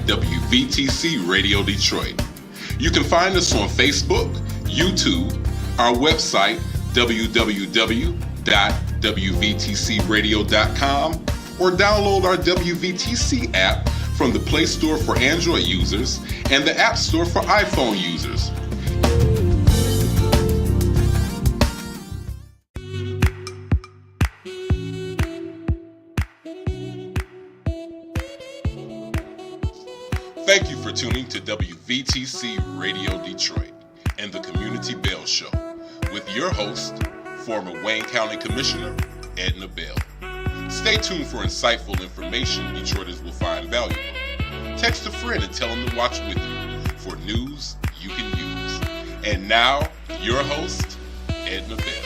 WVTC Radio Detroit. You can find us on Facebook, YouTube, our website, www.wvtcradio.com, or download our WVTC app from the Play Store for Android users and the App Store for iPhone users. Thank you for tuning to WVTC Radio Detroit and the Community Bell Show with your host, former Wayne County Commissioner, Edna Bell. Stay tuned for insightful information Detroiters will find valuable. Text a friend and tell them to watch with you for news you can use. And now, your host, Edna Bell.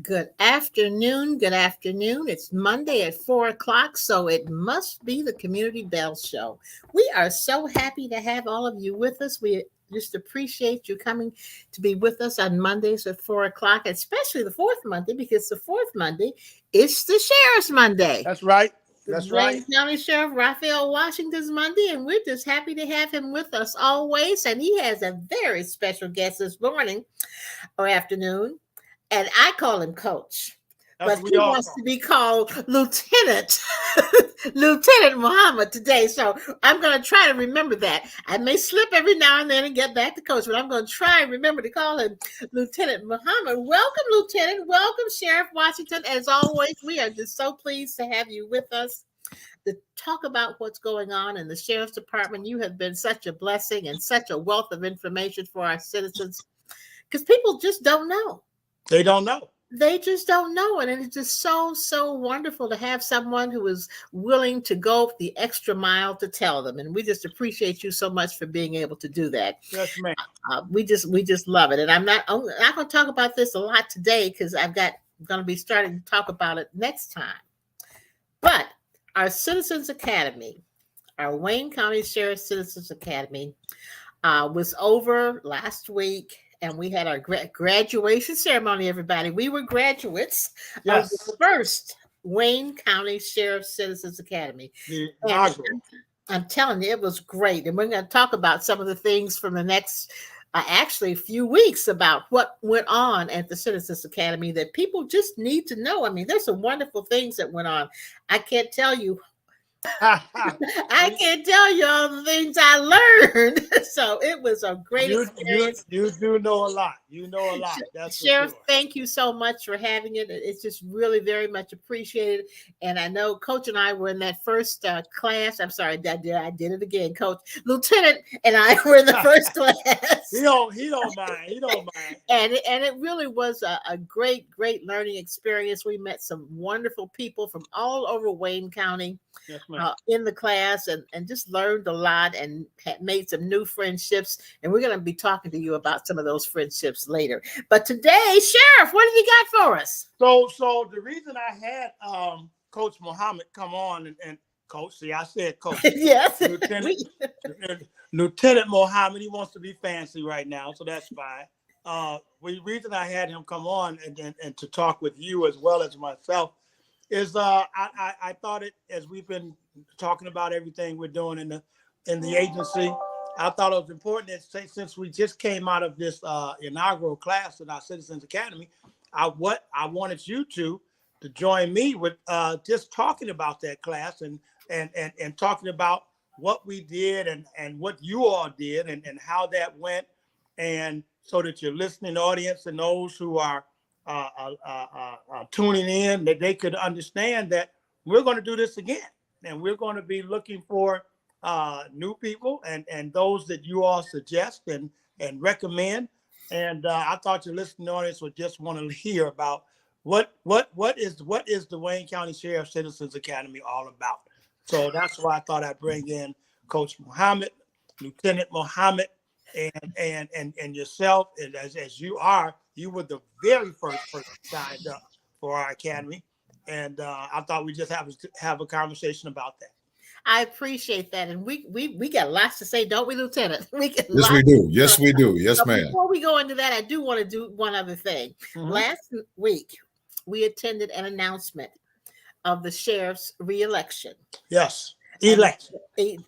Good afternoon. Good afternoon. It's Monday at 4 o'clock, so it must be the Community Bell Show. We are so happy to have all of you with us. We just appreciate you coming to be with us on Mondays at 4 o'clock, especially the fourth Monday, because the fourth Monday is the Sheriff's Monday. That's right. That's right. Wayne County Sheriff Raphael Washington's Monday, and we're just happy to have him with us always. And he has a very special guest this morning or afternoon. And I call him Coach, but he wants to be called Lieutenant Muhammad today. So I'm going to try to remember that. I may slip every now and then and get back to Coach, but I'm going to try and remember to call him Lieutenant Muhammad. Welcome, Lieutenant. Welcome, Sheriff Washington. As always, we are just so pleased to have you with us. to talk about what's going on in the sheriff's department. You have been such a blessing and such a wealth of information for our citizens because people just don't know. They don't know. They just don't know it. And it's just so wonderful to have someone who is willing to go the extra mile to tell them. And we just appreciate you so much for being able to do that. Yes, ma'am. We just love it. And I'm not going to talk about this a lot today because I'm going to be starting to talk about it next time. But our Citizens Academy, our Wayne County Sheriff Citizens Academy, was over last week. And we had our graduation ceremony, everybody. We were graduates of the first Wayne County Sheriff Citizens Academy. I'm telling you, it was great. And we're going to talk about some of the things from the next, actually, few weeks about what went on at the Citizens Academy that people just need to know. I mean, there's some wonderful things that went on. I can't tell you. I can't tell you all the things I learned. So it was a great experience. You do know a lot. You know a lot. That's Sheriff, sure. Thank you so much for having it. It's just really very much appreciated. And I know Coach and I were in that first class. I'm sorry, I did it again, Coach. Lieutenant and I were in the first class. He don't mind. He don't mind. And it really was a great learning experience. We met some wonderful people from all over Wayne County. Yes, In the class and just learned a lot and had made some new friendships. And we're going to be talking to you about some of those friendships later. But today, Sheriff, what have you got for us? So the reason I had Coach Muhammad come on and Coach, see, I said Coach. Yes. Lieutenant Muhammad, he wants to be fancy right now, so that's fine. The reason I had him come on and to talk with you as well as myself is I thought it, as we've been talking about everything we're doing in the agency, I thought it was important that since we just came out of this inaugural class in our Citizens Academy, I wanted you to join me with just talking about that class and talking about what we did and what you all did and how that went, and so that your listening audience and those who are tuning in, that they could understand that we're going to do this again, and we're going to be looking for new people and those that you all suggest and recommend. And I thought your listening audience would just want to hear about what is the Wayne County Sheriff Citizens Academy all about. So that's why I thought I'd bring in Coach Muhammad, Lieutenant Muhammad, and yourself, and as you were the very first person signed up for our academy, and I thought we just have a conversation about that. I appreciate that, and we got lots to say, don't we, Lieutenant? Yes, we do. Yes, we do. Yes, ma'am. Before we go into that, I do want to do one other thing. Mm-hmm. Last week, we attended an announcement of the sheriff's re-election. Yes. Election. His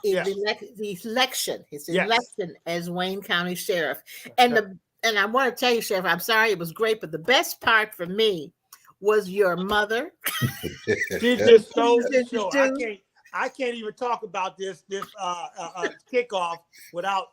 election as Wayne County Sheriff. And I want to tell you, Sheriff, I'm sorry, it was great, but the best part for me was your mother. She just stole the show. I can't even talk about this kickoff without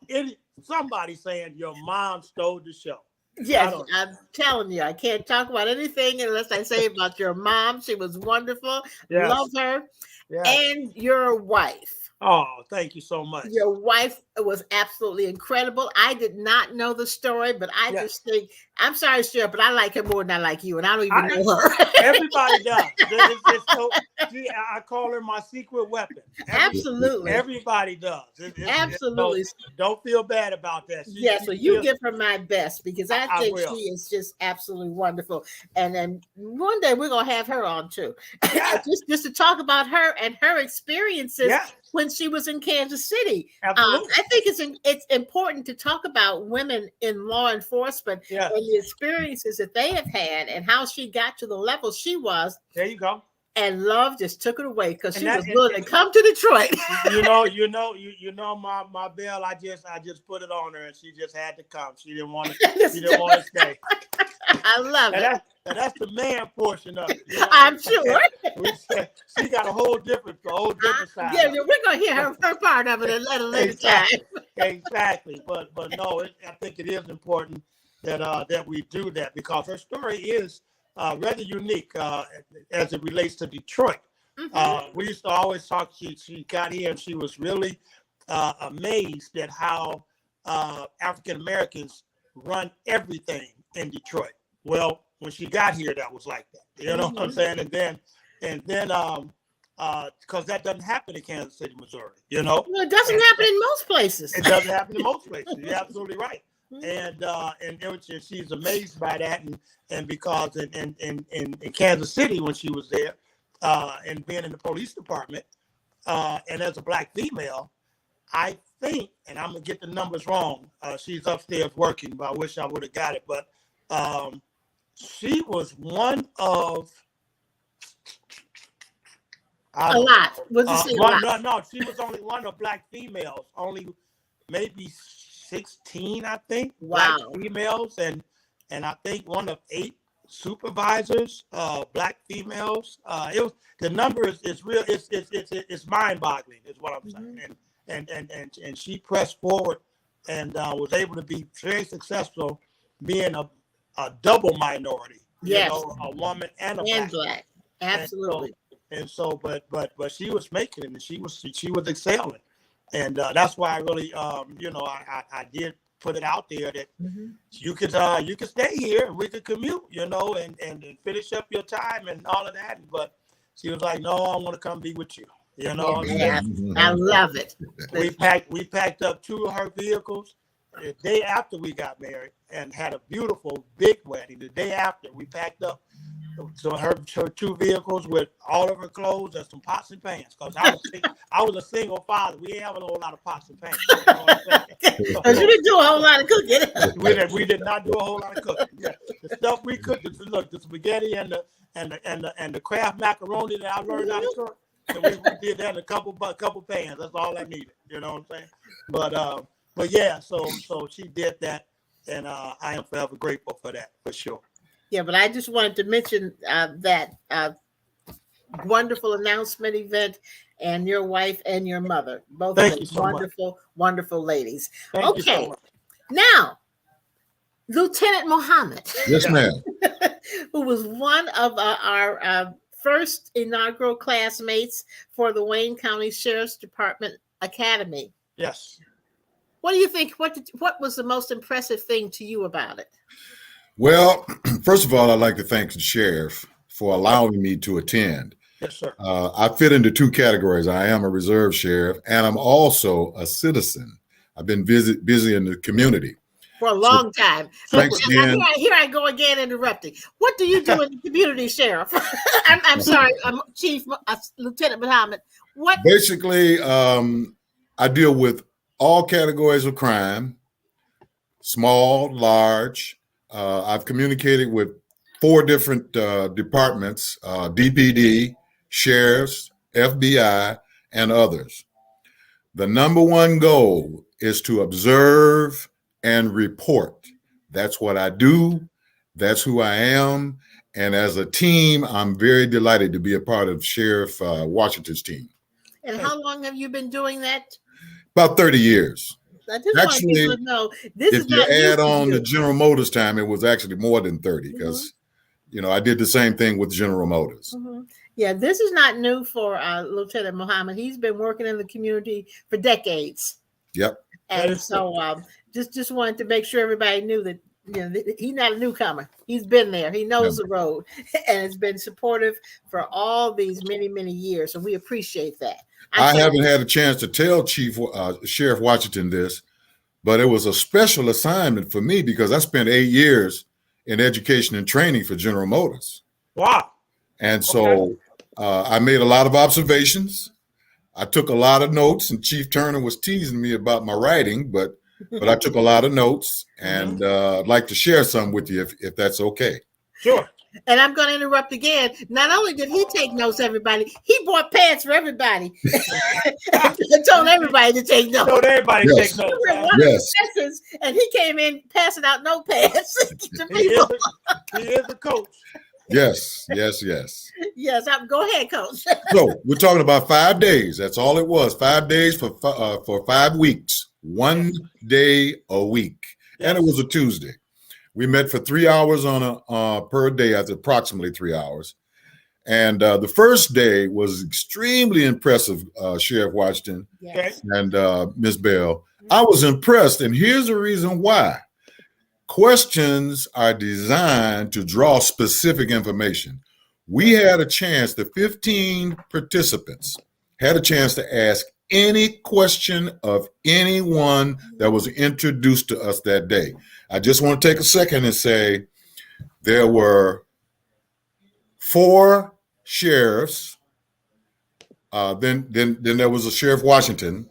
somebody saying your mom stole the show. Yes, I'm telling you, I can't talk about anything unless I say about your mom. She was wonderful. Yes. Love her. Yes. And your wife. Oh, thank you so much. Your wife was absolutely incredible. I did not know the story, but I just think, I'm sorry, Sheriff, but I like her more than I like you, and I don't even know her. Everybody does. I call her my secret weapon. Absolutely. Everybody does. Absolutely. Don't feel bad about that. So you give her my best, because I think she is just absolutely wonderful. And then one day we're going to have her on too. Yeah. just to talk about her and her experiences. Yeah. When she was in Kansas City. Absolutely. I think it's important to talk about women in law enforcement and the experiences that they have had and how she got to the level she was. There you go. And love just took it away because she was willing to come to Detroit. you know my bell. I just put it on her, and she just had to come. She didn't want to stay. I love it. That's the man portion of it. You know? I'm sure. She got a whole different side. Yeah, we're gonna hear her part of it at a later time. Exactly. But no, I think it is important that we do that, because her story is rather unique as it relates to Detroit. We used to always talk. She got here and she was really amazed at how African Americans run everything in Detroit. Well, when she got here, that was like that. You know what I'm saying? And then because that doesn't happen in Kansas City, Missouri. You know, well, it doesn't happen in most places. It doesn't happen in most places. You're absolutely right. And she's amazed by that, and because in Kansas City when she was there, and being in the police department, and as a Black female, I think, and I'm gonna get the numbers wrong. She's upstairs working, but I wish I would have got it. But she was one of a lot. No, she was only one of Black females. Only maybe 16, I think. Wow. Black females, and I think one of 8 supervisors, Black females. It was, the number is real. It's mind-boggling, is what I'm saying. And she pressed forward and was able to be very successful, being a double minority. Yes. You know, a woman and a Black. Absolutely. And so, but she was making it, and she was excelling, and that's why I really, I did put it out there that you could stay here and we could commute, and finish up your time and all of that. But she was like, no, I want to come be with you. Yeah, I love it. We packed up 2 of her vehicles the day after we got married and had a beautiful big wedding. The day after, we packed up her 2 vehicles with all of her clothes and some pots and pans. Because I was a single father. We didn't have a whole lot of pots and pans. You know what I'm saying? Because you didn't do a whole lot of cooking. We did not do a whole lot of cooking. Yeah. The stuff we cooked, look, the spaghetti and the Kraft macaroni that I learned how to cook. And we did that in a couple pans. That's all I needed. You know what I'm saying? But yeah, so she did that, and I am forever grateful for that, for sure. Yeah, but I just wanted to mention that wonderful announcement event, and your wife and your mother, both of them wonderful, wonderful ladies. Thank you so much. Now, Lieutenant Muhammad. Yes, ma'am. Who was one of our first inaugural classmates for the Wayne County Sheriff's Department Academy. Yes. What do you think? What was the most impressive thing to you about it? Well, first of all, I'd like to thank the sheriff for allowing me to attend. Yes, sir. I fit into 2 categories. I am a reserve sheriff, and I'm also a citizen. I've been busy in the community for a long time. Thanks again. Here I go again, interrupting. What do you do in the community, Sheriff? I'm sorry, Chief Lieutenant Muhammad. What? Basically, I deal with all categories of crime, small, large. I've communicated with 4 different departments, DPD, sheriffs, FBI, and others. The number one goal is to observe and report. That's what I do. That's who I am. And as a team, I'm very delighted to be a part of Sheriff Washington's team. And how long have you been doing that? About 30 years. I just actually, want people to know this if is not you add on the General Motors time, it was actually more than 30 because, I did the same thing with General Motors. Yeah, this is not new for Lieutenant Muhammad. He's been working in the community for decades. Yep. And so just wanted to make sure everybody knew that he's not a newcomer. He's been there. He knows the road and has been supportive for all these many, many years. So we appreciate that. I haven't had a chance to tell Sheriff Washington this, but it was a special assignment for me because I spent 8 years in education and training for General Motors. Wow. And so I made a lot of observations. I took a lot of notes, and Chief Turner was teasing me about my writing, but I took a lot of notes, and I'd like to share some with you if that's okay. Sure. And I'm going to interrupt again. Not only did he take notes, everybody, he bought pants for everybody. Told everybody to take notes. Told everybody to take notes. Yes. And he came in passing out notepads to people. He is a coach. Yes. Yes, go ahead, Coach. So we're talking about 5 days. That's all it was. 5 days for 5 weeks. 1 day a week. And it was a Tuesday. We met for 3 hours per day, that's approximately 3 hours. And the first day was extremely impressive, Sheriff Washington Yes. and Ms. Bell. I was impressed, and here's the reason why. Questions are designed to draw specific information. We had a chance, the 15 participants had a chance to ask any question of anyone that was introduced to us that day. I just want to take a second and say there were 4 sheriffs. Then there was a Sheriff Washington.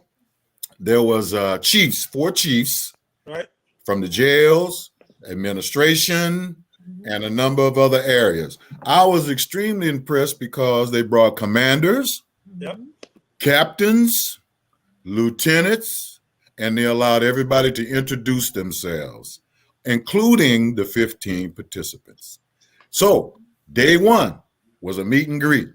There was chiefs, 4 chiefs, Right. from the jails, administration, and a number of other areas. I was extremely impressed because they brought commanders, Yep. captains, lieutenants, and they allowed everybody to introduce themselves, including the 15 participants. So day 1 was a meet and greet.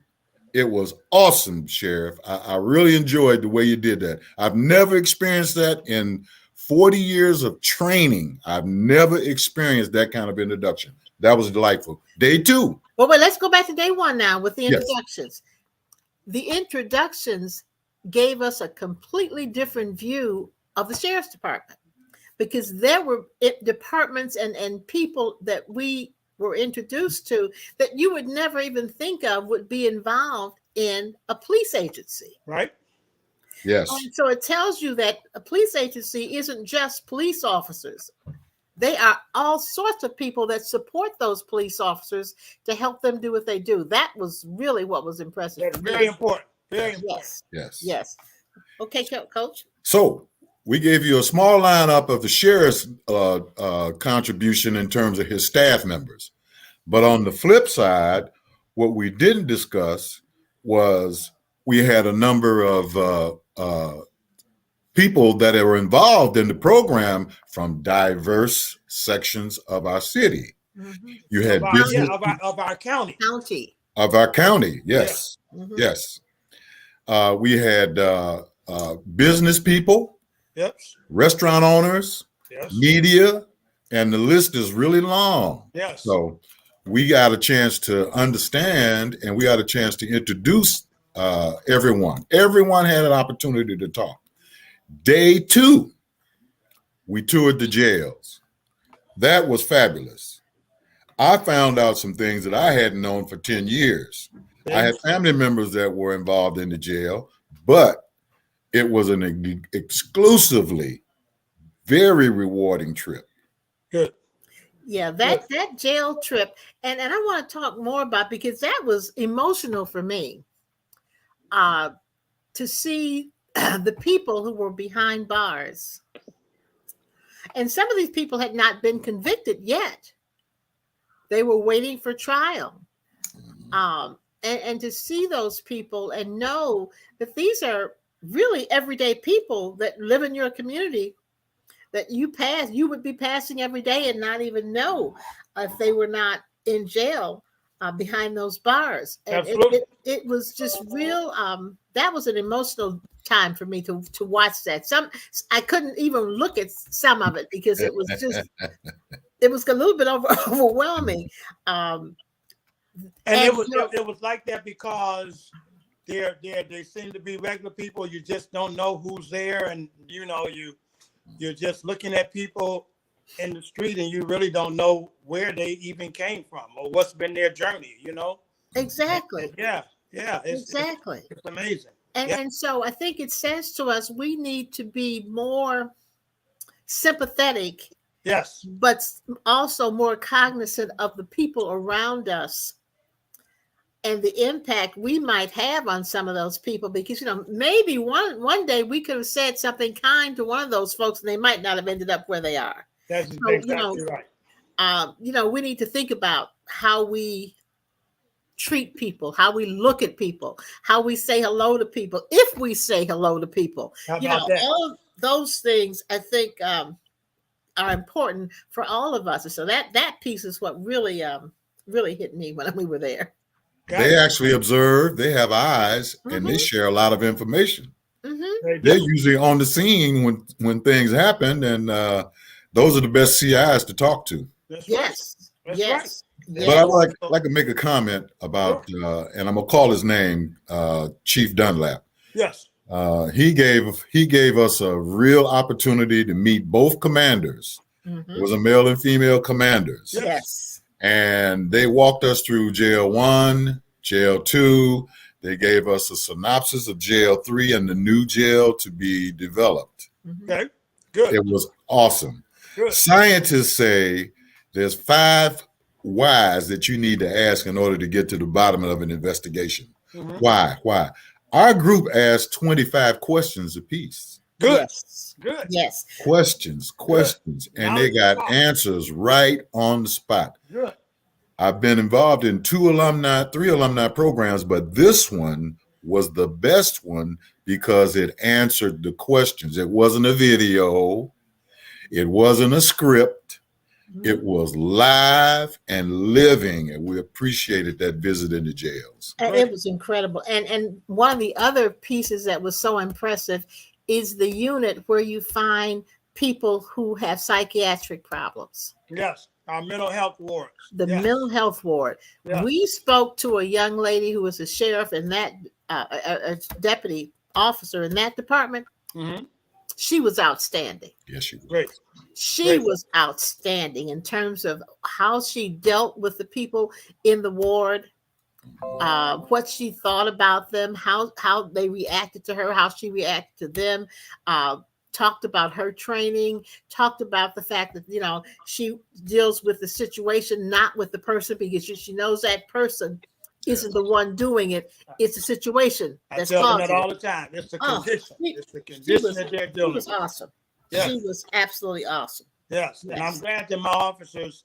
It was awesome, Sheriff. I really enjoyed the way you did that. I've never experienced that in 40 years of training. I've never experienced that kind of introduction. That was delightful. Day 2. Well, wait, let's go back to day 1 now with the Yes. introductions. The introductions gave us a completely different view of the sheriff's department, because there were departments and people that we were introduced to that you would never even think of would be involved in a police agency. Right. Yes. And so it tells you that a police agency isn't just police officers. They are all sorts of people that support those police officers to help them do what they do. That was really what was impressive. That's for me. very important. Very important. Yes. Yes. Yes. Okay, Coach. So we gave you a small lineup of the sheriff's contribution in terms of his staff members. But on the flip side, what we didn't discuss was we had a number of people that were involved in the program from diverse sections of our city. Mhm. You had Of our, business of our county. County. of our county. Yes. Mhm. Yes. We had business people, Yep. restaurant owners, Yes. media, and the list is really long. Yes. So we got a chance to understand, and we got a chance to introduce everyone. Everyone had an opportunity to talk. Day 2, we toured the jails. That was fabulous. I found out some things that I hadn't known for 10 years. I had family members that were involved in the jail, but it was an exclusively very rewarding trip. Good. Yeah, that jail trip, and I want to talk more about, because that was emotional for me. To see the people who were behind bars. And some of these people had not been convicted yet. They were waiting for trial. And to see those people and know that these are really everyday people that live in your community that you would be passing every day and not even know if they were not in jail behind those bars. And it was just real. That was an emotional time for me to watch that. I couldn't even look at some of it because it was just it was a little bit overwhelming. And it was like that because they seem to be regular people. You just don't know who's there, and you're just looking at people in the street, and you really don't know where they even came from or what's been their journey. Exactly. Yeah. Exactly. It's amazing. And so I think it says to us we need to be more sympathetic. Yes. But also more cognizant of the people around us and the impact we might have on some of those people, because maybe one day we could have said something kind to one of those folks and they might not have ended up where they are. That's exactly right. We need to think about how we treat people, how we look at people, how we say hello to people, if we say hello to people. How about that? All of those things I think are important for all of us. And so that piece is what really hit me when we were there. They actually observe, they have eyes, and they share a lot of information. Mm-hmm. They're usually on the scene when things happen, and those are the best CIs to talk to. That's Yes. right. Yes. Yes. But I like to make a comment about, and I'm gonna call his name, Chief Dunlap. Yes. He gave us a real opportunity to meet both commanders. Mhm. It was a male and female commanders. Yes. And they walked us through jail 1, jail 2. They gave us a synopsis of jail 3 and the new jail to be developed. Mhm. Okay. Good. It was awesome. Good. Scientists say there's 5 whys that you need to ask in order to get to the bottom of an investigation. Mhm. Why? Our group asked 25 questions apiece. Good. Yes. Good. Yes. Questions, and they got answers right on the spot. Good. I've been involved in 3 alumni programs, but this one was the best one because it answered the questions. It wasn't a video. It wasn't a script. It was live and living, and we appreciated that visit in the jails. And it was incredible. And one of the other pieces that was so impressive is the unit where you find people who have psychiatric problems. Yes. Our mental health wards. The Yes. mental health ward. Yeah. We spoke to a young lady who was a sheriff and that a deputy officer in that department. Mm-hmm. She was outstanding. Yes, she was. Great. She Great. was outstanding in terms of how she dealt with the people in the ward, what she thought about them, how they reacted to her, how she reacted to them. Talked about her training, talked about the fact that, she deals with the situation, not with the person, because she knows that person isn't the one doing it. It's a situation I that's tell them causing that all it. the time. It's the Oh, condition. she- It's the She condition was, that they're she dealing was with. awesome. Yes. She was absolutely awesome. Yes. And I'm Yes. glad that my officers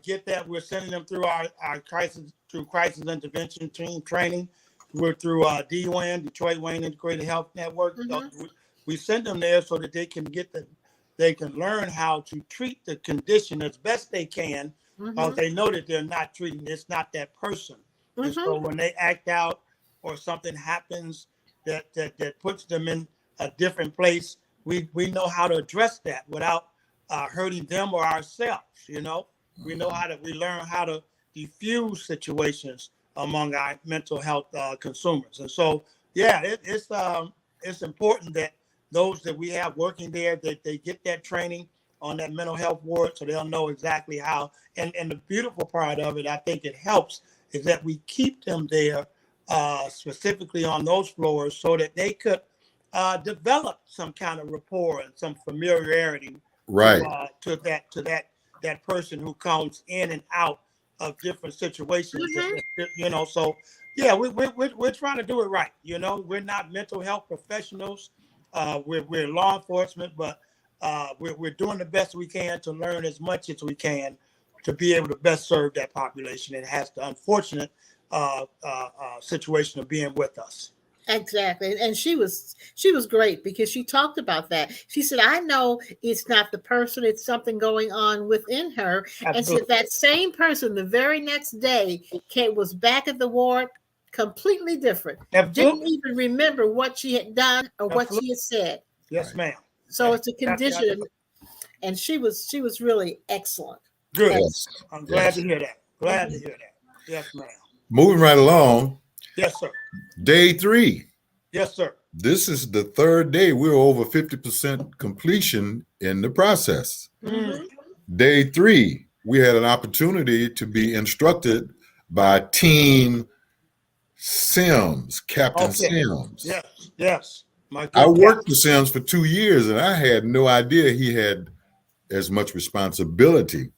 get that. We're sending them through our crisis intervention team training. We're through DWAN, Detroit Wayne Integrated Health Network. Mhm. We send them there so that they can they can learn how to treat the condition as best they can. Mhm. They know that they're not treating, it's not that person. And Mhm. so when they act out or something happens that puts them in a different place, we know how to address that without hurting them or ourselves. We learn how to diffuse situations among our mental health consumers. And so, yeah, it's important that those that we have working there, that they get that training on that mental health ward so they'll know exactly how. And the beautiful part of it, I think it helps, is that we keep them there specifically on those floors so that they could develop some kind of rapport and some familiarity Right. to that person who comes in and out of different situations. So yeah, we're trying to do it right. We're not mental health professionals. We're law enforcement, but we're doing the best we can to learn as much as we can to be able to best serve that population. It has the unfortunate situation of being with us. Exactly. And she was great because she talked about that. She said, I know it's not the person, it's something going on within her. Absolutely. And said that same person the very next day was back at the ward completely different. Absolutely. Didn't even remember what she had done or what she had said. Yes, ma'am. So it's a condition. And she was really excellent. Good. Yes. I'm glad to hear that. Glad to hear that. Yes, ma'am. Moving right along, Yes, sir. day 3. Yes, sir. This is the 3rd day. We're over 50% completion in the process. Mhm. Day 3, we had an opportunity to be instructed by Team Sims, Captain Okay. Sims. Yes. My good I worked captain. for Sims for 2 years, and I had no idea he had as much responsibility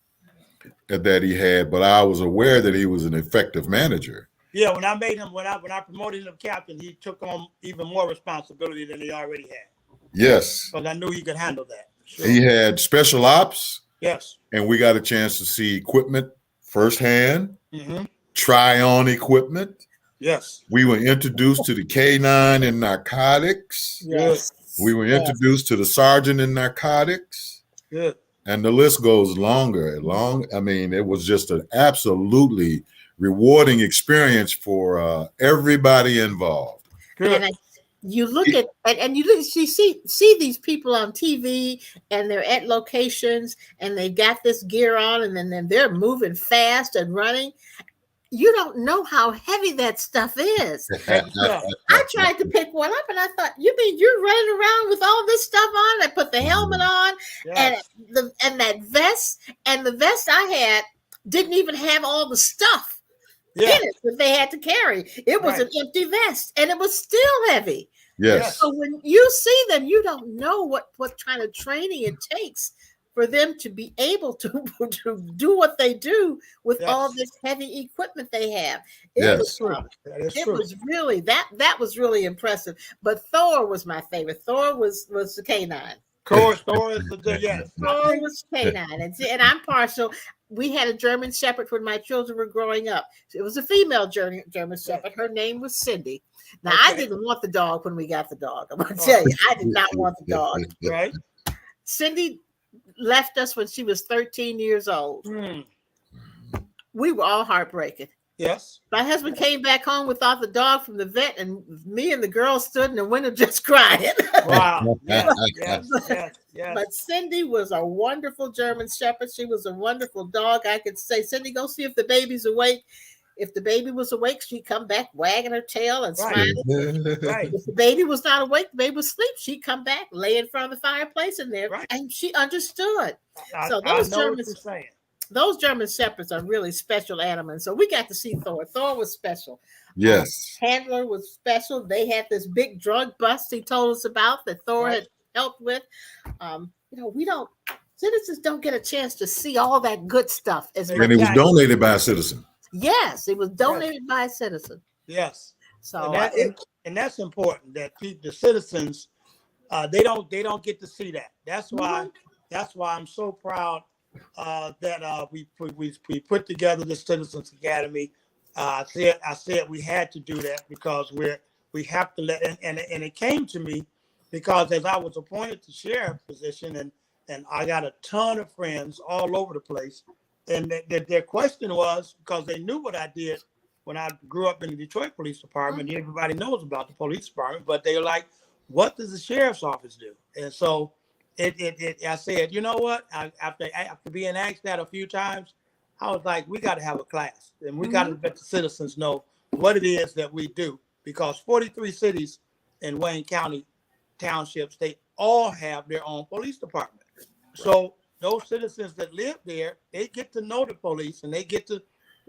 that he had, but I was aware that he was an effective manager. Yeah, when I promoted him captain, he took on even more responsibility than he already had. Yes. Because I knew he could handle that. Sure. He had special ops, Yes. and we got a chance to see equipment firsthand, Mm-hmm. try on equipment. Yes. We were introduced to the K9 in narcotics. Yes. We were introduced to the sergeant in narcotics. Good. And the list goes longer. It was just an absolutely rewarding experience for everybody involved. Good. you look at and you see these people on TV and they're at locations and they got this gear on and then they're moving fast and running. You don't know how heavy that stuff is. I tried to pick one up and I thought, you mean you're running around with all this stuff on? I put the helmet on and that vest, and the vest I had didn't even have all the stuff in it that they had to carry. It was an empty vest and it was still heavy. Yes. So when you see them, you don't know what kind of training it takes for them to be able to do what they do with all this heavy equipment they have. It was really that was really impressive. But Thor was my favorite. Thor was the canine. Thor is the Thor was canine, and I'm partial. We had a German Shepherd when my children were growing up. It was a female German Shepherd. Her name was Cindy. Now, I didn't want the dog when we got the dog. I'm going to tell you, I did not want the dog. Right. Cindy left us when she was 13 years old. We were all heartbroken. Yes. My husband came back home without the dog from the vet, and me and the girl stood in the window just crying. Wow. Yes. But Cindy was a wonderful German Shepherd. She was a wonderful dog. I could say, Cindy, go see if the baby's awake. If the baby was awake, she'd come back wagging her tail and smiling. Right. If the baby was not awake, the baby was asleep. She'd come back, lay in front of the fireplace in there, and she understood. So those German Shepherds are really special animals. So we got to see Thor. Thor was special. Yes. Handler was special. They had this big drug bust he told us about that Thor had helped with. Citizens don't get a chance to see all that good stuff. And it was donated by a citizen. Yes, it was donated by a citizen. Yes. So and that's important that the citizens they don't get to see that. That's why I'm so proud that we put together the Citizens Academy. I said we had to do that because we have to let and it came to me because as I was appointed to sheriff position and I got a ton of friends all over the place. And their question was, because they knew what I did when I grew up in the Detroit Police Department. Everybody knows about the police department, but they were like, what does the sheriff's office do? And so I said, you know what? After being asked that a few times, I was like, we got to have a class. And we got to let the citizens know what it is that we do. Because 43 cities in Wayne County townships, they all have their own police department. So those citizens that live there, they get to know the police and they get to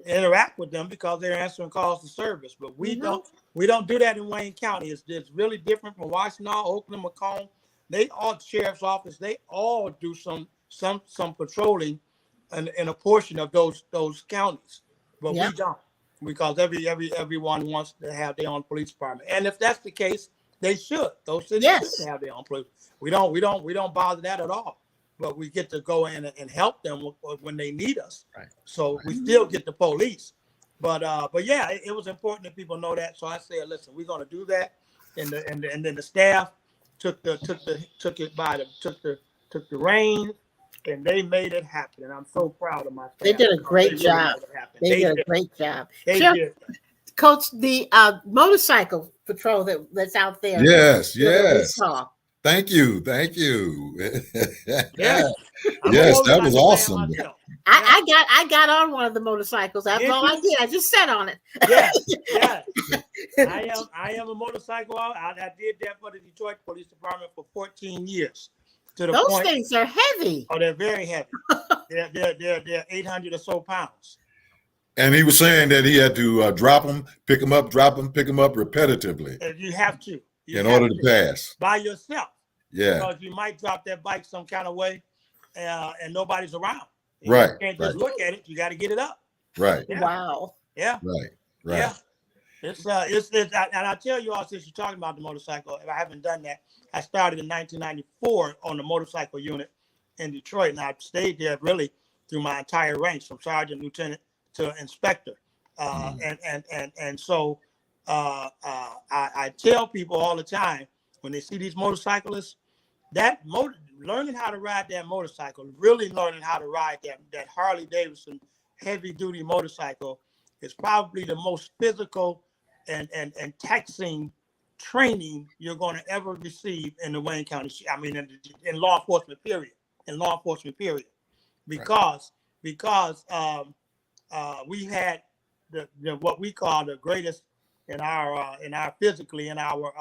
interact with them because they're answering calls to service. But we don't do that in Wayne County. It's really different from Washington, Oakland, Macomb. They all sheriff's office. They all do some patrolling in a portion of those counties, but we don't because everyone wants to have their own police department. And if that's the case, they should. Those cities should have their own police. We don't bother that at all. But we get to go in and help them when they need us. Right. So we still get the police. But yeah, it was important that people know that. So I said, listen, we're going to do that. And then the staff took the reins and they made it happen. And I'm so proud of my staff. They did a great job. They did a great job. They did. Coach, the motorcycle patrol that's out there. Yes. Thank you. Yes, Yes, that was awesome. I got on one of the motorcycles. That's all I did. I just sat on it. Yeah. I am a motorcycle. I did that for the Detroit Police Department for 14 years. Those things are heavy. Oh, they're very heavy. they're 800 or so pounds. And he was saying that he had to drop them, pick them up, drop them, pick them up repetitively. And you have to. In order to pass. By yourself. Yeah. Because you might drop that bike some kind of way and nobody's around. Right. You can't just look at it. You got to get it up. Right. Yeah. Wow. Yeah. Right. Yeah. It's and I tell you all, since you're talking about the motorcycle, if I haven't done that, I started in 1994 on the motorcycle unit in Detroit, and I stayed there really through my entire range, from sergeant, lieutenant to inspector. And so I tell people all the time when they see these motorcyclists, learning how to ride that motorcycle, really learning how to ride that Harley Davidson heavy duty motorcycle is probably the most physical and taxing training you're going to ever receive in the Wayne County. I mean, in law enforcement period. In law enforcement period, because we had the what we call the greatest in our physically in our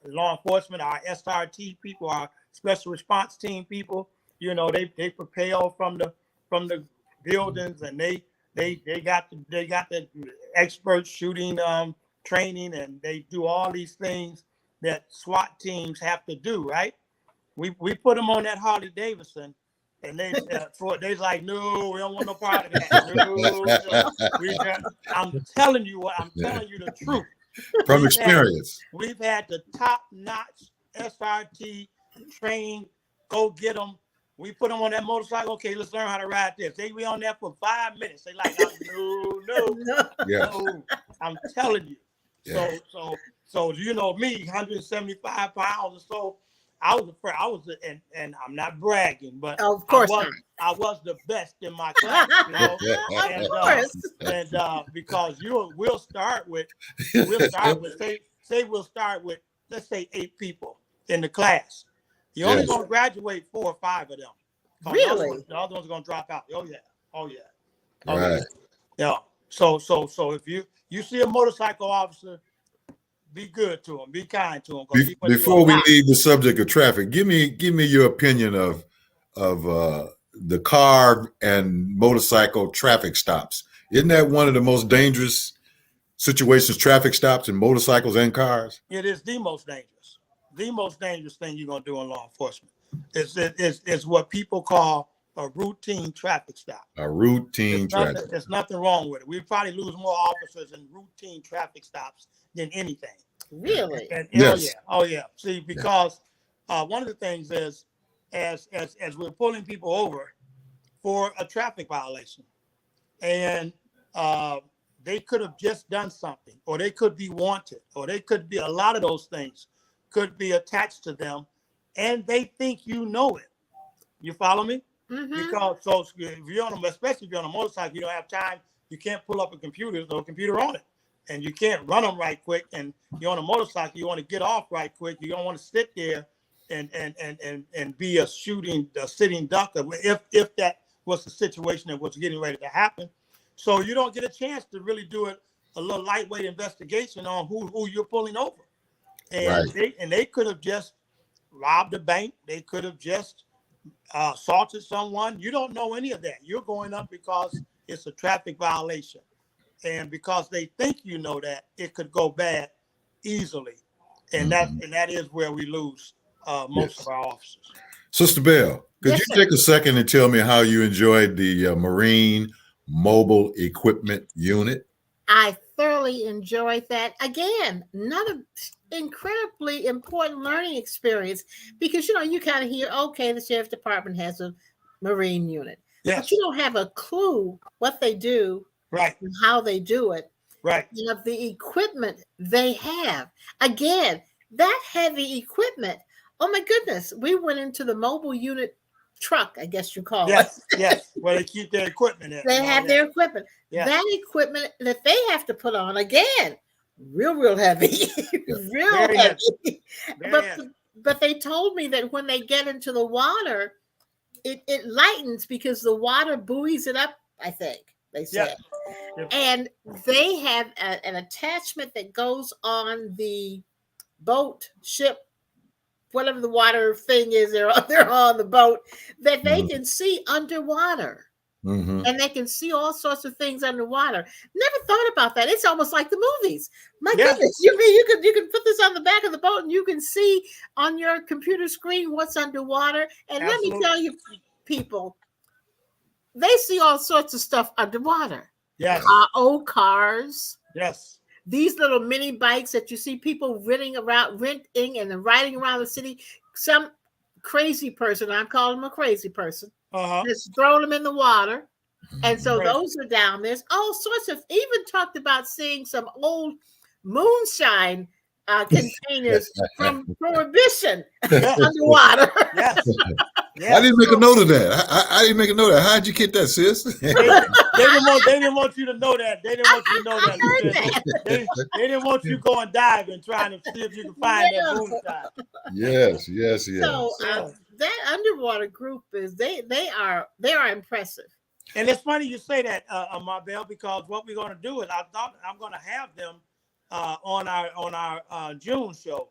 law enforcement, our SRT people, our special response team people. You know, they propel from the buildings, and they got the expert shooting training, and they do all these things that SWAT teams have to do, right? We put them on that Harley Davidson, and they's like, no, we don't want no part of that. I'm telling you the truth. From experience. We've had the top-notch SRT trained, go get them. We put them on that motorcycle. Okay, let's learn how to ride this. They be on there for 5 minutes. They like, no. I'm telling you. Yeah. So you know me, 175 pounds or so. I was, and I'm not bragging, but of course I was the best in my class, you know. And because we'll start with let's say 8 people in the class. You're only going to graduate 4 or 5 of them. Really? The other one's going to drop out. Oh yeah. Right. Yeah. So if you see a motorcycle officer, be good to him. Be kind to him. Before we leave the subject of traffic, give me your opinion of the car and motorcycle traffic stops. Isn't that one of the most dangerous situations? Traffic stops and motorcycles and cars. It is the most dangerous. The most dangerous thing you're gonna do in law enforcement is what people call a routine traffic stop. A routine traffic. There's nothing wrong with it. We probably lose more officers in routine traffic stops than anything. Really? Yes. Oh yeah. See, because one of the things is as we're pulling people over for a traffic violation, and they could have just done something, or they could be wanted, or they could be, a lot of those things could be attached to them, and they think you know it. You follow me? Mm-hmm. Because if you're especially if you're on a motorcycle, you don't have time. You can't pull up a computer. There's no computer on it, and you can't run them right quick. And you're on a motorcycle. You want to get off right quick. You don't want to sit there and be a sitting duck if that was the situation that was getting ready to happen. So you don't get a chance to really do a little lightweight investigation on who you're pulling over. And they could have just robbed a bank. They could have just assaulted someone. You don't know any of that. You're going up because it's a traffic violation. And because they think you know that, it could go bad easily. And that is where we lose most of our officers. Sister Bell, could you take a second and tell me how you enjoyed the Marine Mobile Equipment Unit? I thoroughly enjoyed that. Again, another incredibly important learning experience, because you kind of hear, okay, the sheriff's department has a Marine unit, but you don't have a clue what they do, right, and how they do it, right. The equipment they have. Again, that heavy equipment. Oh my goodness, we went into the mobile unit truck, I guess you call it. Yes, where they keep their equipment in. They have their equipment. Yeah. That equipment that they have to put on, again, real heavy. Real heavy. But they told me that when they get into the water, it lightens because the water buoys it up, I think they said. Yeah. And they have an attachment that goes on the boat, ship, whatever the water thing is, they're on the boat, that they can see underwater. Mm-hmm. And they can see all sorts of things underwater. Never thought about that. It's almost like the movies. My goodness, you mean you can put this on the back of the boat and you can see on your computer screen what's underwater. And Absolutely. Let me tell you, people, they see all sorts of stuff underwater. Yes. Old cars. Yes. These little mini bikes that you see people renting and riding around the city. Some crazy person, I'm calling him a crazy person, just throwing them in the water. And so those are down there. All sorts of, even talked about seeing some old moonshine containers from Prohibition underwater. Yes. I didn't make a note of that. I didn't make a note of that. How'd you get that, sis? They didn't want you to know that. They didn't want you to know that. I heard Lieutenant. that. They didn't want you going diving, trying to see if you can find that moonshine. Yes. So Yeah. that underwater group is they are impressive. And it's funny you say that, Marbell, because what we're going to do is I thought I'm going to have them on our June show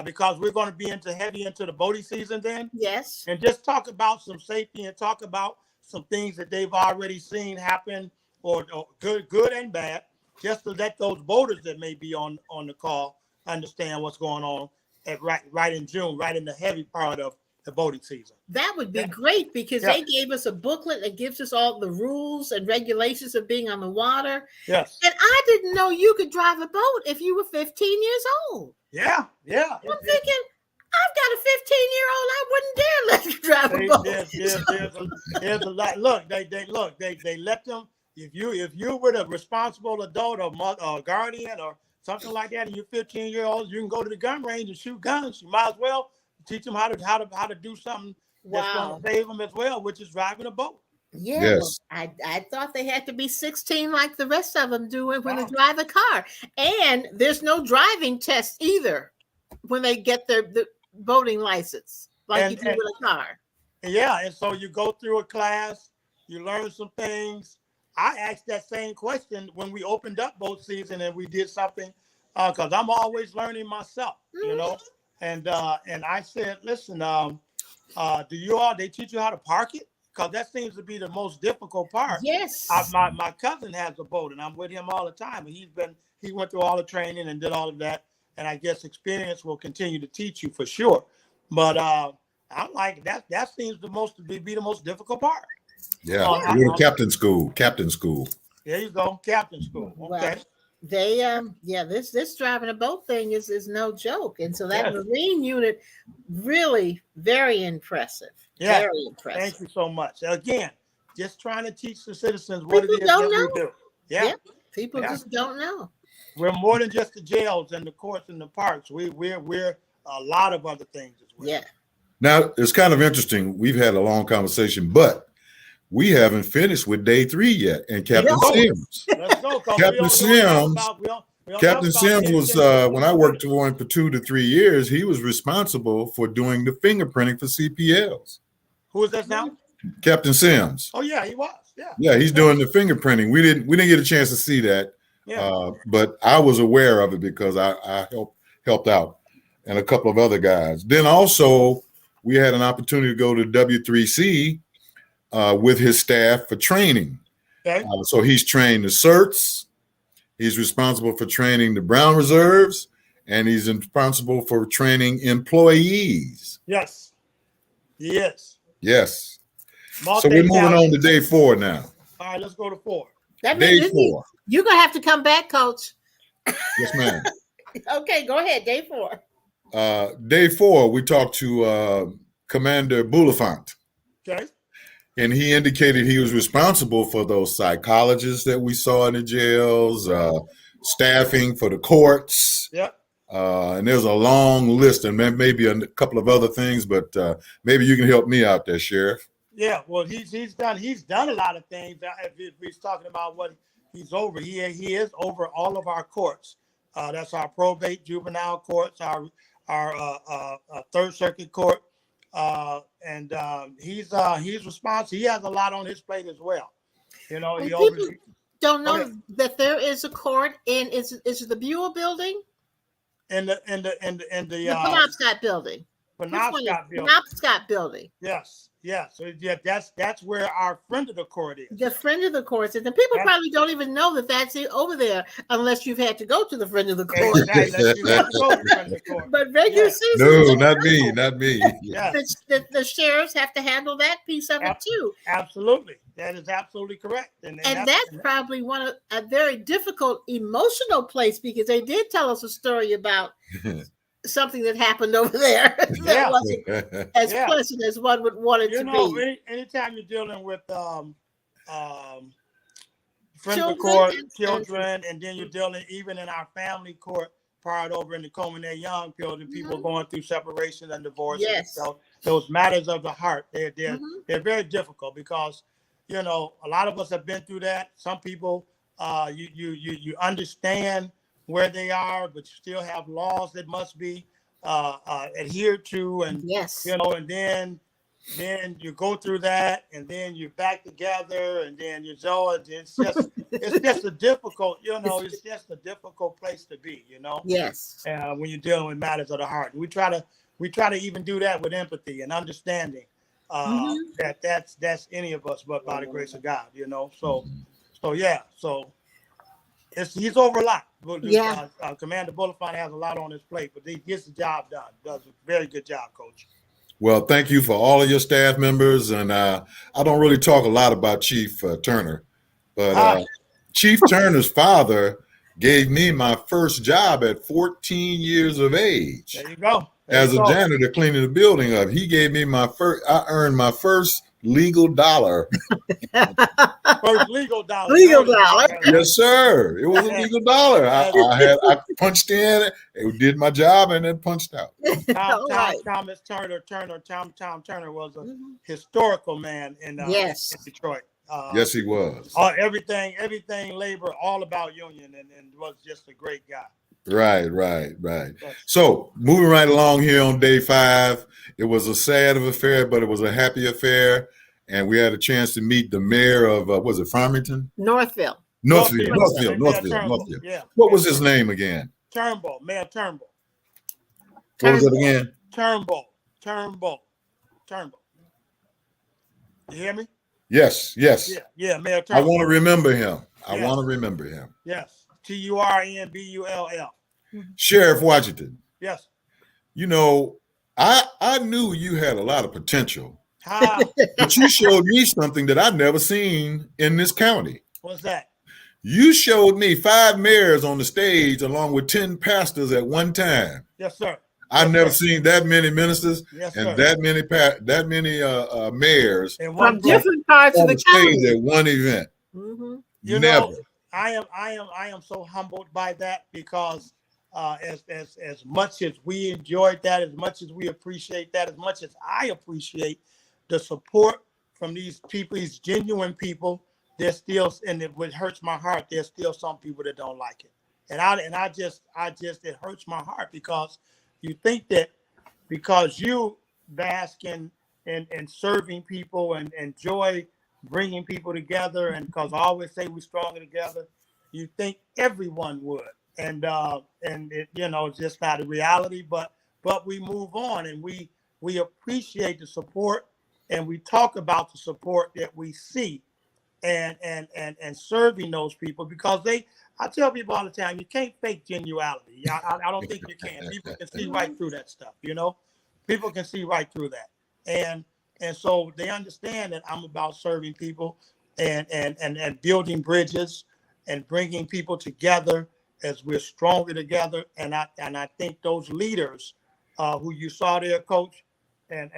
because we're going to be heavy into the boating season then. Yes. And just talk about some safety and talk about some things that they've already seen happen or good and bad, just to let those boaters that may be on the call understand what's going on right in June, right in the heavy part of the boating season. That would be great because they gave us a booklet that gives us all the rules and regulations of being on the water. Yes. And I didn't know you could drive a boat if you were 15 years old. Yeah. I'm thinking, I've got a 15-year-old. I wouldn't dare let you drive a boat. There's a lot. Look, they let them. If you were the responsible adult or mother or guardian or something like that, and you're 15-year-old, you can go to the gun range and shoot guns. You might as well teach them how to do something that's going to save them as well, which is driving a boat. Yeah, Yes. well, I thought they had to be 16 like the rest of them do when they drive a car. And there's no driving test either when they get the boating license like you do with a car. Yeah, and so you go through a class, you learn some things. I asked that same question when we opened up boat season and we did something because I'm always learning myself, you know. And I said, listen, they teach you how to park it? Because that seems to be the most difficult part. Yes. My cousin has a boat, and I'm with him all the time. And he went through all the training and did all of that. And I guess experience will continue to teach you for sure. But I'm like that seems to be the most difficult part. Yeah. You're captain school. There you go, captain school. Okay. Well, this driving a boat thing is no joke. And so that Marine unit, really very impressive. Yeah. Very impressive. Thank you so much. Again, just trying to teach the citizens what People it is that we do. Yeah. People just don't know. We're more than just the jails and the courts and the parks. We're a lot of other things as well. Yeah. Now, it's kind of interesting. We've had a long conversation, but we haven't finished with day 3 yet. And Captain Sims. Let's go. Captain Sims was, when I worked for him for 2 to 3 years, he was responsible for doing the fingerprinting for CPLs. Who is that now? Captain Sims. Oh, yeah, he was. Yeah, he's doing the fingerprinting. We didn't get a chance to see that. Yeah. But I was aware of it because I helped out and a couple of other guys. Then also we had an opportunity to go to W3C with his staff for training. Okay. So he's trained the certs. He's responsible for training the Brown Reserves, and he's responsible for training employees. Yes. Yes. Yes. So we're moving on to day 4 now. All right, let's go to 4. Day 4. You're going to have to come back, Coach. Yes, ma'am. Okay, go ahead. Day 4. Day 4, we talked to Commander Boulafant. Okay. And he indicated he was responsible for those psychologists that we saw in the jails, staffing for the courts. Yep. And there's a long list and maybe a couple of other things, but maybe you can help me out there, Sheriff. Yeah, well, he's done a lot of things. If he's talking about what he's over, he is over all of our courts. That's our probate, juvenile courts, our Third Circuit Court, and he's responsible. He has a lot on his plate as well. You know, people don't know that there is a court in is the Buell building, in the Penobscot building. Penobscot building. Yes. Yeah, so that's where our friend of the court is. The friend of the court is, and people probably don't even know that that's over there unless you've had to go to the friend of the court. But regular citizens, not me. Yeah. The sheriffs have to handle that piece of it too. Absolutely, that is absolutely correct. And that's probably a very difficult emotional place because they did tell us a story about something that happened over there that wasn't as pleasant as one would want it to be. Anytime you're dealing with friends of the court, children, and then you're dealing even in our family court part over in the Coleman Young building, people going through separation and divorce. Yes. So those matters of the heart, they're very difficult because you know, a lot of us have been through that. Some people, you understand where they are, but you still have laws that must be adhered to, and Yes. you know, and then you go through that, and then you're back together, and then you know, it's just a difficult, you know, it's just a difficult place to be, you know. Yes. When you're dealing with matters of the heart, we try to even do that with empathy and understanding. That's any of us, but by the grace of God, you know. So yeah, so he's over a lot. Yeah. Commander Bulifant has a lot on his plate, but he gets the job done. Does a very good job, Coach. Well, thank you for all of your staff members, and I don't really talk a lot about Chief Turner, but Chief Turner's father gave me my first job at 14 years of age. There you go. As a janitor cleaning the building up. He gave me I earned my first legal dollar. First legal dollar. Legal dollar. Yes, sir. It was a legal dollar. I punched in, it did my job, and then punched out. Thomas Turner. Tom Turner was a historical man in Detroit. Yes, he was. Everything labor, all about union, and was just a great guy. Right. So moving right along here on day 5, it was a sad affair, but it was a happy affair. And we had a chance to meet the mayor of, was it Farmington? Northville. Northville. Yeah. What was his name again? Turnbull, Mayor Turnbull. What was it again? Turnbull. You hear me? Yes. Yeah, Mayor Turnbull. I want to remember him. Yes. Turnbull. Sheriff Washington. Yes. You know, I knew you had a lot of potential, but you showed me something that I've never seen in this county. What's that? You showed me 5 mayors on the stage along with 10 pastors at one time. Yes, sir. I've never seen that many ministers and that many mayors from different parts of the county at one event. You never. know, I am so humbled by that, because as much as we enjoyed that, as much as we appreciate that, as much as I appreciate the support from these people, these genuine people, there's still, and it hurts my heart, there's still some people that don't like it. And I just it hurts my heart, because you think that because you bask in serving people and enjoy bringing people together, and because I always say we're stronger together, you think everyone would, and it, you know, it's just not a reality. But we move on, and we appreciate the support, and we talk about the support that we see, and serving those people, because I tell people all the time, you can't fake genuality. I don't think you can. People can see right through that stuff, you know. People can see right through that, and so they understand that I'm about serving people and building bridges and bringing people together as we're stronger together. And I think those leaders who you saw there, Coach, and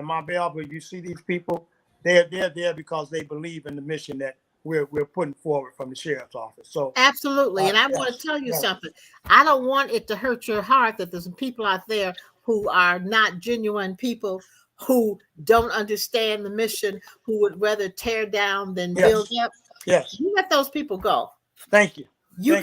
my Bell, but you see these people, they're there because they believe in the mission that we're putting forward from the sheriff's office. So absolutely. And I want to tell you something. I don't want it to hurt your heart that there's some people out there who are not genuine people, who don't understand the mission, who would rather tear down than build up. Yes. You let those people go. Thank you. You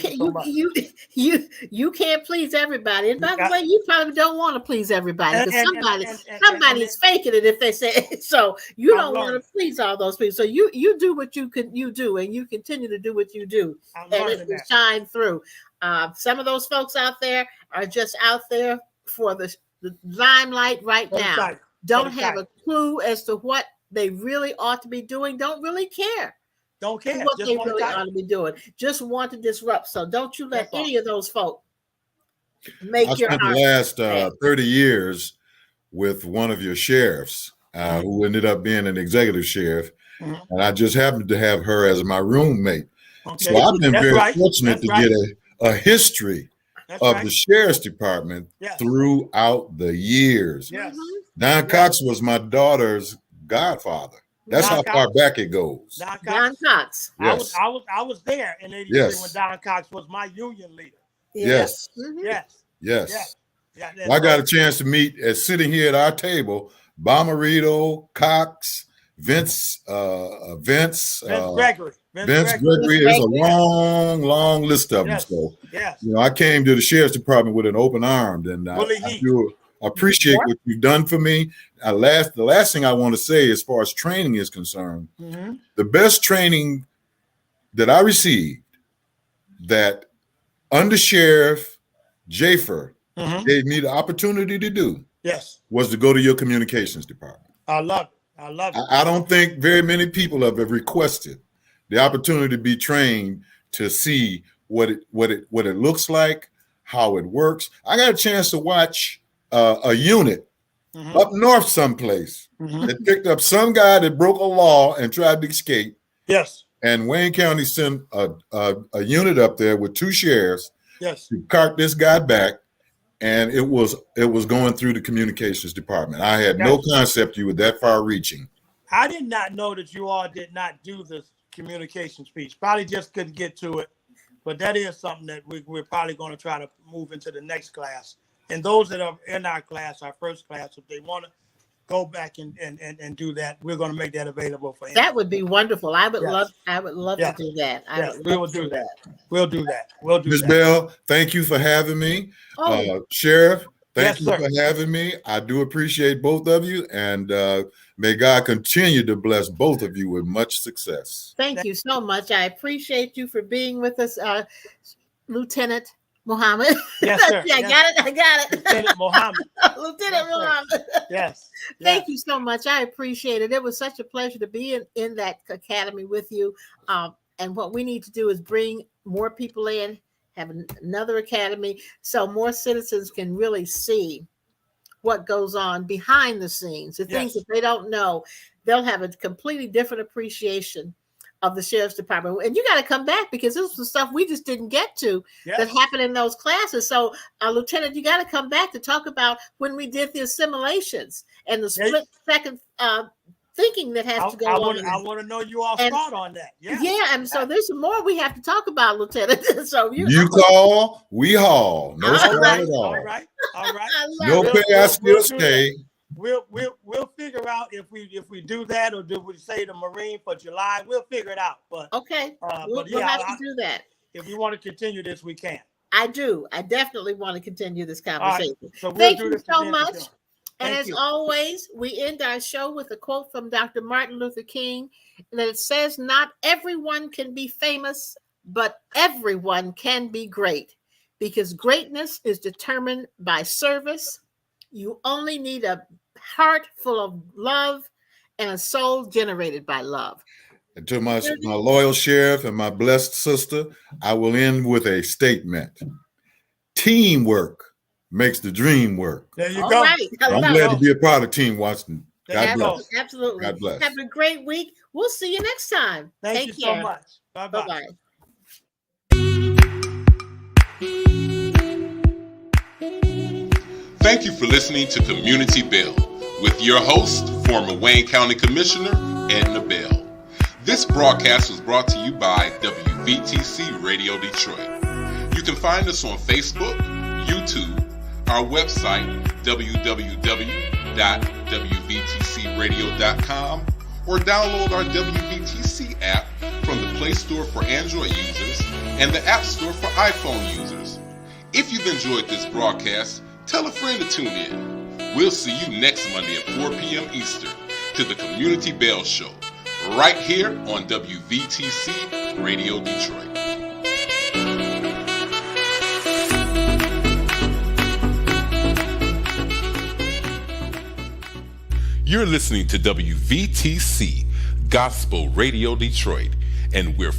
can't please everybody. And by the way, you probably don't want to please everybody, because somebody's faking it if they say it. So you don't want to please all those people. So you do what you do, and you continue to do what you do, and it will shine through. Some of those folks out there are just out there for the limelight right now. Don't have a clue as to what they really ought to be doing. Don't really care. Don't care what they really ought to be doing. Just want to disrupt. So don't you let any of those folk make your heart. I spent the last 30 years with one of your sheriffs who ended up being an executive sheriff. And I just happened to have her as my roommate. So I've been very fortunate to get a history of the sheriff's department throughout the years. Yes. Don Cox was my daughter's godfather. That's how far back it goes. Don Cox. Yes. I was there in '83 when Don Cox was my union leader. Yes. Yes. Well, I got a chance to meet, sitting here at our table, Bomarito, Cox, Vince Gregory. Vince Gregory. There's a long list of them. So, I came to the sheriff's department with an open arm, and I do appreciate what you've done for me. The last thing I want to say, as far as training is concerned, the best training that I received, that Under Sheriff Jafer gave me the opportunity to do, was to go to your communications department. I love it. I don't think very many people have requested the opportunity to be trained to see what it looks like, how it works. I got a chance to watch a unit up north someplace that picked up some guy that broke a law and tried to escape. Yes. And Wayne County sent a unit up there with 2 sheriffs to cart this guy back. And it was going through the communications department. I had no concept you were that far reaching. I did not know that you all did not do the communication speech. Probably just couldn't get to it. But that is something that we're probably going to try to move into the next class. And those that are in our class, our first class, if they want to go back and do that, we're going to make that available for them. That would be wonderful. I would love to do that. We will do that. We'll do that. Ms. Bell, thank you for having me. Sheriff, thank you for having me. I do appreciate both of you, and may God continue to bless both of you with much success. Thank you so much. I appreciate you for being with us, Lieutenant Muhammad. Yes, sir. I got it. Lieutenant Muhammad. Lieutenant Muhammad. Yes. Thank you so much. I appreciate it. It was such a pleasure to be in that academy with you. And what we need to do is bring more people in, have another academy, so more citizens can really see what goes on behind the scenes. The things that they don't know, they'll have a completely different appreciation of the sheriff's department. And you got to come back, because this was stuff we just didn't get to that happened in those classes. So, Lieutenant, you got to come back to talk about when we did the assimilations and the split second thinking that has to go on. I want to know you all thought on that. And so there's some more we have to talk about, Lieutenant. So you call, we haul. No right, at all. All right. No pay, I still stay. We'll figure out if we do that, or do we say the Marine for July? We'll figure it out. But we'll have to do that. If we want to continue this, we can. I do. I definitely want to continue this conversation. Right. So thank you so much. And as always, we end our show with a quote from Dr. Martin Luther King that says, "Not everyone can be famous, but everyone can be great, because greatness is determined by service. You only need a heart full of love and a soul generated by love." And to my loyal sheriff and my blessed sister, I will end with a statement. Teamwork makes the dream work. There you go. Right. I'm glad to be a part of Team Washington. God bless. Absolutely. God bless. Have a great week. We'll see you next time. Thank you so much. Bye-bye. Bye-bye. Thank you for listening to Community Bell with your host, former Wayne County Commissioner Edna Bell. This broadcast was brought to you by WVTC Radio Detroit. You can find us on Facebook, YouTube, our website, www.wvtcradio.com, or download our WVTC app from the Play Store for Android users and the App Store for iPhone users. If you've enjoyed this broadcast, tell a friend to tune in. We'll see you next Monday at 4 p.m. Eastern to the Community Bell Show, right here on WVTC Radio Detroit. You're listening to WVTC Gospel Radio Detroit, and we're